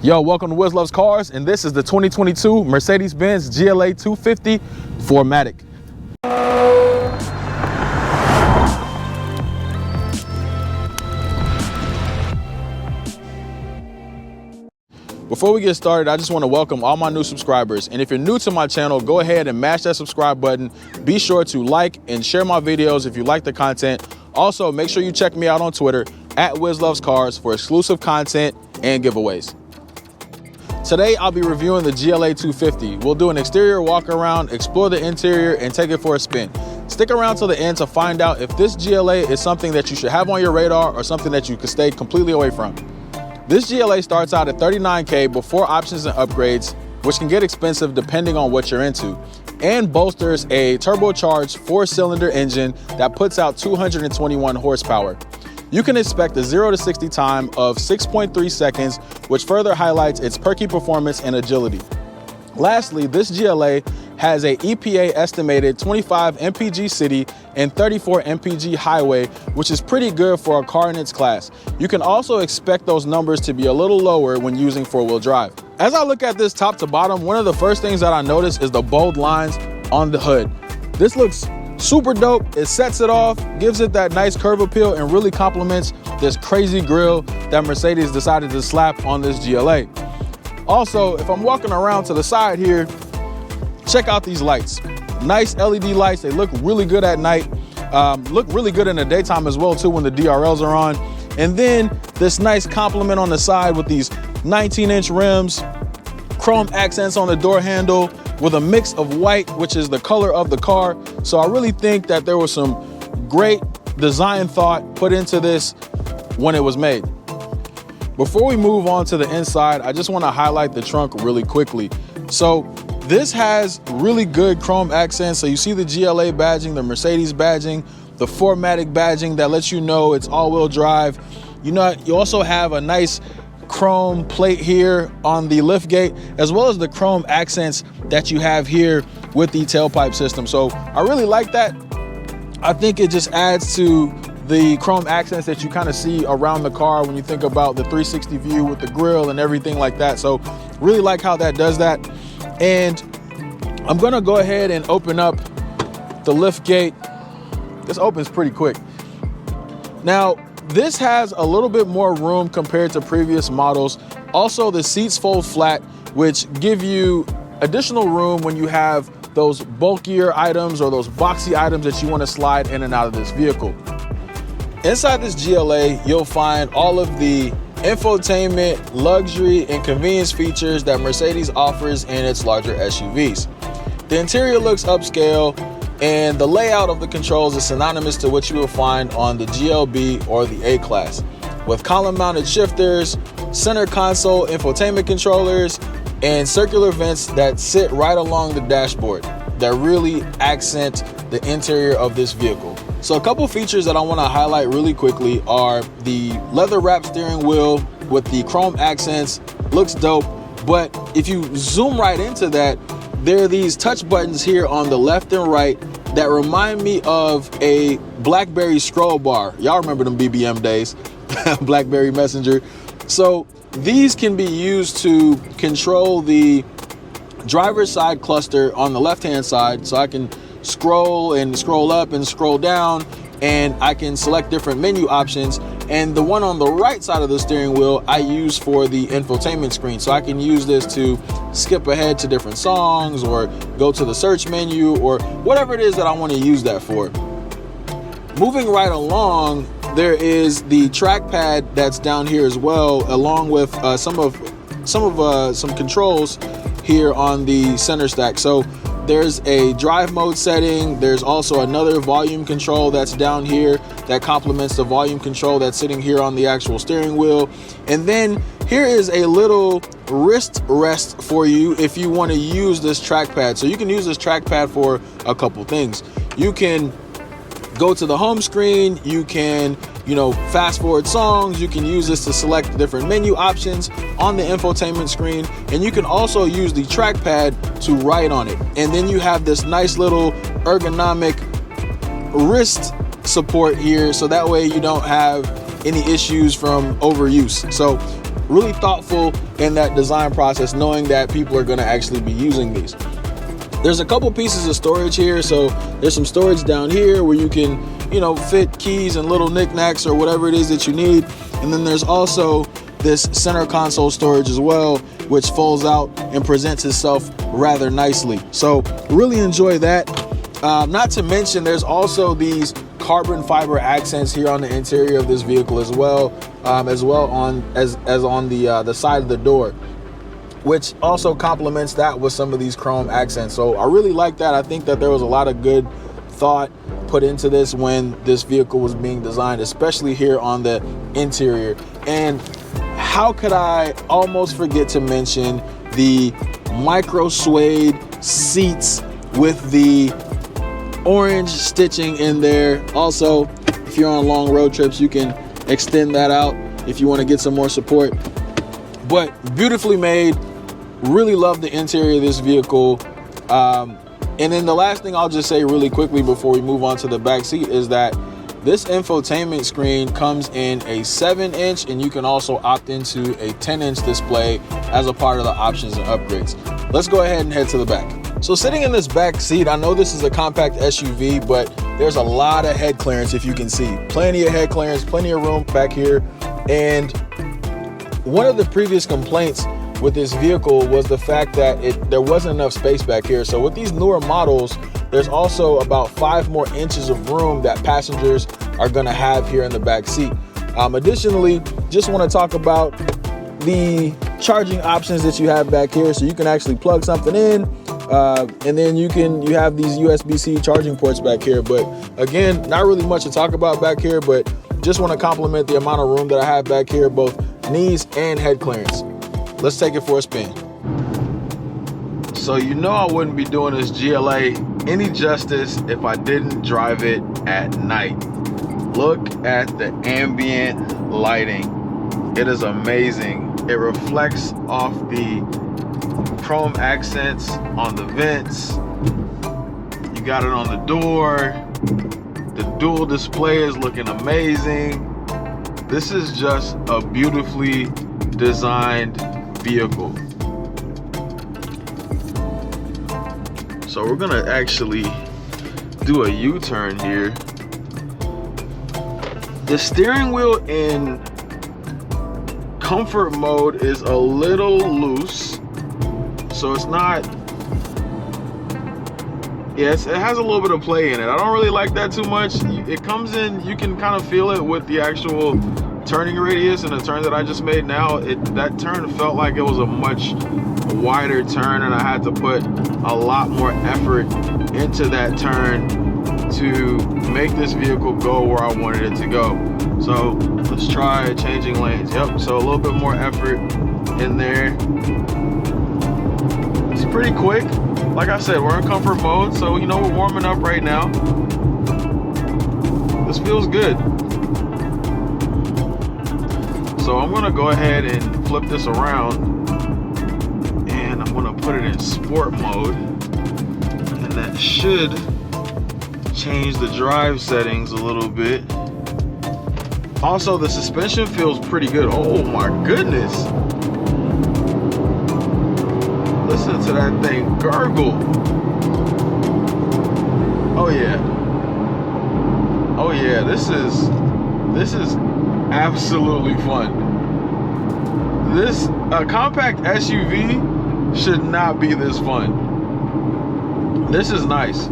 Yo, welcome to WizLovesCars, and this is the 2022 Mercedes Benz GLA 250 4MATIC. Before we get started, I just want to welcome all my new subscribers. And if you're new to my channel, go ahead and mash that subscribe button. Be sure to like and share my videos if you like the content. Also, make sure you check me out on Twitter at WizLovesCars for exclusive content and giveaways. Today, I'll be reviewing the GLA 250. We'll do an exterior walk around, explore the interior, and take it for a spin. Stick around till the end to find out if this GLA is something that you should have on your radar or something that you could stay completely away from. This GLA starts out at $39K before options and upgrades, which can get expensive depending on what you're into, and bolsters a turbocharged 4-cylinder engine that puts out 221 horsepower. You can expect a 0 to 60 time of 6.3 seconds, which further highlights its perky performance and agility. Lastly, this GLA has a EPA estimated 25 mpg city and 34 mpg highway, which is pretty good for a car in its class. You can also expect those numbers to be a little lower when using four-wheel drive. As I look at this top to bottom, one of the first things that I notice is the bold lines on the hood. This looks super dope. It sets it off, gives it that nice curve appeal, and really complements this crazy grille that Mercedes decided to slap on this GLA. Also, if I'm walking around to the side here, check out these lights. Nice LED lights. They look really good at night. Look really good in the daytime as well too when the DRLs are on. And then this nice complement on the side with these 19-inch rims, chrome accents on the door handle, with a mix of white, which is the color of the car. So I really think that there was some great design thought put into this when it was made. Before we move on to the inside, I just want to highlight the trunk really quickly. So this has really good chrome accents. So you see the GLA badging, the Mercedes badging, the 4MATIC badging that lets you know it's all-wheel drive. You also have a nice chrome plate here on the liftgate, as well as the chrome accents that you have here with the tailpipe system. So I really like that. I think it just adds to the chrome accents that you kind of see around the car when you think about the 360 view with the grille and everything like that. So really like how that does that. And I'm gonna go ahead and open up the liftgate. This opens pretty quick. Now, this has a little bit more room compared to previous models. Also, the seats fold flat, which give you additional room when you have those bulkier items or those boxy items that you want to slide in and out of this vehicle. Inside this GLA, you'll find all of the infotainment, luxury, and convenience features that Mercedes offers in its larger SUVs. The interior looks upscale, and the layout of the controls is synonymous to what you will find on the GLB or the A-Class, with column-mounted shifters, center console infotainment controllers, and circular vents that sit right along the dashboard that really accent the interior of this vehicle. So a couple features that I want to highlight really quickly are the leather-wrapped steering wheel with the chrome accents. Looks dope, but if you zoom right into that, there are these touch buttons here on the left and right that remind me of a BlackBerry scroll bar. Y'all remember them BBM days, BlackBerry Messenger. So these can be used to control the driver's side cluster on the left-hand side. So I can scroll up and scroll down, and I can select different menu options. And the one on the right side of the steering wheel I use for the infotainment screen. So I can use this to skip ahead to different songs or go to the search menu or whatever it is that I want to use that for. Moving right along, there is the trackpad that's down here as well, along with some controls here on the center stack. So there's a drive mode setting. There's also another volume control that's down here that complements the volume control that's sitting here on the actual steering wheel. And then here is a little wrist rest for you if you want to use this trackpad. So you can use this trackpad for a couple things. You can go to the home screen, you can fast forward songs, you can use this to select different menu options on the infotainment screen, and you can also use the trackpad to write on it. And then you have this nice little ergonomic wrist support here, so that way you don't have any issues from overuse. So really thoughtful in that design process, knowing that people are going to actually be using these. There's a couple pieces of storage here. So there's some storage down here where you can, fit keys and little knickknacks or whatever it is that you need. And then there's also this center console storage as well, which folds out and presents itself rather nicely. So really enjoy that. Not to mention, there's also these carbon fiber accents here on the interior of this vehicle as well on the side of the door, which also complements that with some of these chrome accents. So I really like that. I think that there was a lot of good thought put into this when this vehicle was being designed, especially here on the interior. And how could I almost forget to mention the micro suede seats with the orange stitching in there. Also, if you're on long road trips, you can extend that out if you want to get some more support. But beautifully made. Really love the interior of this vehicle. And then the last thing I'll just say really quickly before we move on to the back seat is that this infotainment screen comes in a 7-inch, and you can also opt into a 10-inch display as a part of the options and upgrades. Let's go ahead and head to the back. So sitting in this back seat, I know this is a compact SUV, but there's a lot of head clearance, if you can see. Plenty of head clearance, plenty of room back here. And one of the previous complaints with this vehicle was the fact that there wasn't enough space back here. So with these newer models, there's also about 5 more inches of room that passengers are gonna have here in the back seat. Additionally, just wanna talk about the charging options that you have back here. So you can actually plug something in, and then you have these USB-C charging ports back here. But again, not really much to talk about back here, but just wanna compliment the amount of room that I have back here, both knees and head clearance. Let's take it for a spin. So I wouldn't be doing this GLA any justice if I didn't drive it at night. Look at the ambient lighting. It is amazing. It reflects off the chrome accents on the vents. You got it on the door. The dual display is looking amazing. This is just a beautifully designed vehicle. So we're gonna actually do a U-turn here. The steering wheel in comfort mode is a little loose, so it's not, yes, it has a little bit of play in it. I don't really like that too much. It comes in, you can kind of feel it with the actual turning radius, and the turn that I just made now, that turn felt like it was a much wider turn, and I had to put a lot more effort into that turn to make this vehicle go where I wanted it to go. So let's try changing lanes. Yep, so a little bit more effort in there. It's pretty quick. Like I said, we're in comfort mode, so we're warming up right now. This feels good. So I'm gonna go ahead and flip this around, and I'm gonna put it in sport mode, and that should change the drive settings a little bit. Also, the suspension feels pretty good. Oh my goodness. Listen to that thing gurgle. Oh yeah. Oh yeah, this is absolutely fun. This compact SUV should not be this fun. This is nice.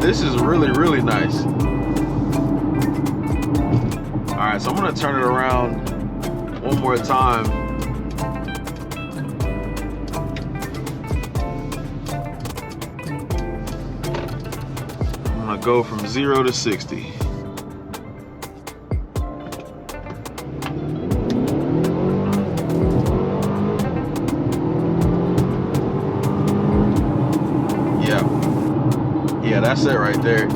This is really, really nice. All right, so I'm gonna turn it around one more time. I'm gonna go from 0 to 60. Yeah, that's it right there.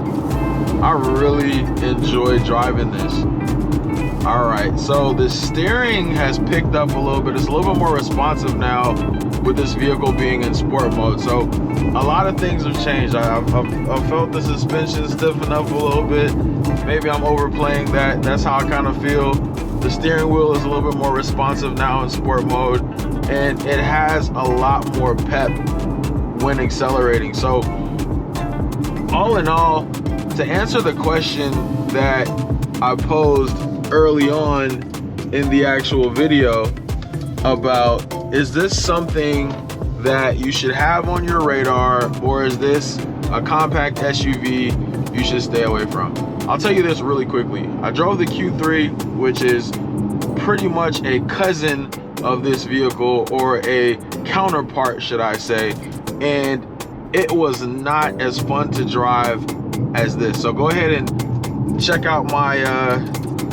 I really enjoy driving this. All right, so the steering has picked up a little bit. It's a little bit more responsive now with this vehicle being in sport mode. So a lot of things have changed. I've felt the suspension stiffen up a little bit. Maybe I'm overplaying that. That's how I kind of feel. The steering wheel is a little bit more responsive now in sport mode, and it has a lot more pep when accelerating. So all in all, to answer the question that I posed early on in the actual video about, is this something that you should have on your radar, or is this a compact SUV you should stay away from? I'll tell you this really quickly. I drove the Q3, which is pretty much a cousin of this vehicle, or a counterpart, should I say, and it was not as fun to drive as this. So go ahead and check out my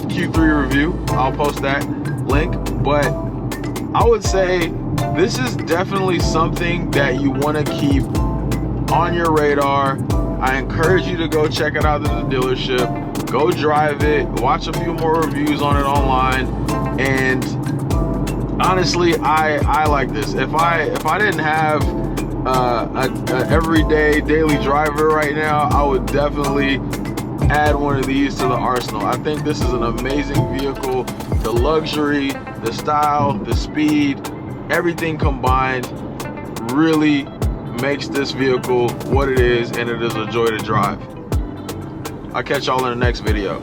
Q3 review. I'll post that link. But I would say this is definitely something that you want to keep on your radar. I encourage you to go check it out at the dealership, go drive it, watch a few more reviews on it online. And honestly, I like this. If I didn't have a everyday daily driver right now, I would definitely add one of these to the arsenal. I think this is an amazing vehicle. The luxury, the style, the speed, everything combined really makes this vehicle what it is, and it is a joy to drive. I'll catch y'all in the next video.